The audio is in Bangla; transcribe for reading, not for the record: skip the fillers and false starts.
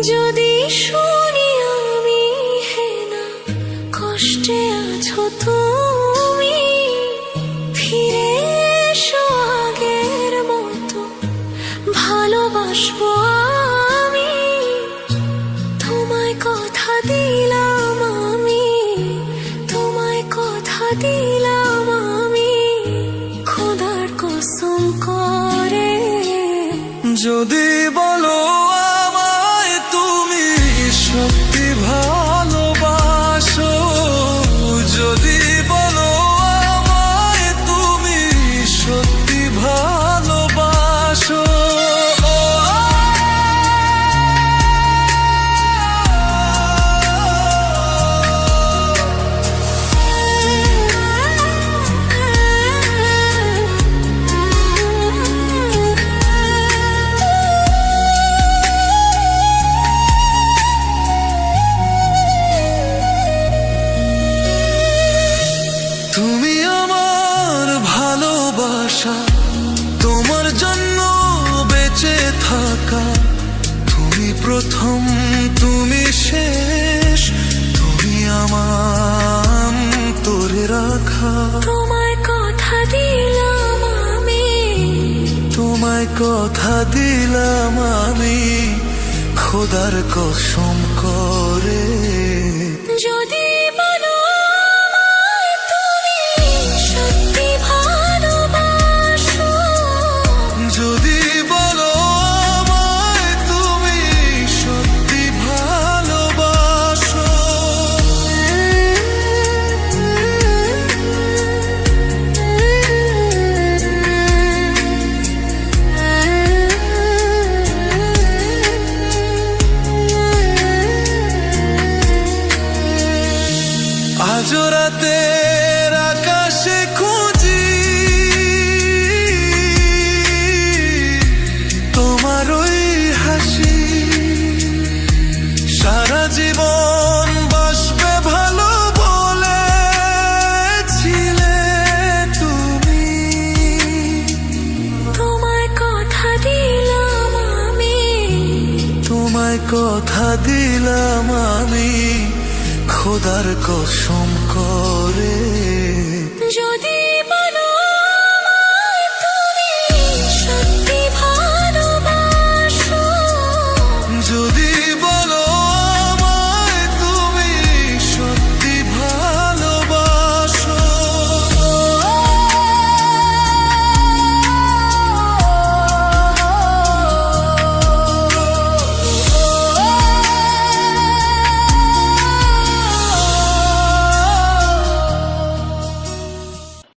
যদি শুনি আমি হে না কষ্টে আছো তুমি, ফিরে এসো আগের মতো ভালোবাসবো আমি। তোমায় কথা দিলাম আমি, তোমায় কথা দিলাম আমি, খোদার কসম করে। যদি বলো আমায় তুমি সত্যি ভালোবাসো, যদি বলো আমায় তুমি সত্যি ভালোবাসো, তুমি আমার ভালোবাসা, তোমার জন্য বেঁচে থাকা, তুমি প্রথম তুমি শেষ, তুমি আমার তোরে রাখা। তোমায় কথা দিলাম আমি, তোমায় কথা দিলাম আমি, খোদার কসম করে। যদি বলো আমায় তুমি সত্যি ভালোবাসো, যদি বলো আমায় তুমি সত্যি ভালোবাসো, আজ রাতের আকাশে খুঁজি তোমার ওই হাসি, সারা জীবন বাসবে ভালো বলেছিলে তুমি। তোমায় কথা দিলাম আমি, তোমায় কথা দিলাম আমি, খোদার কসম করে। যদি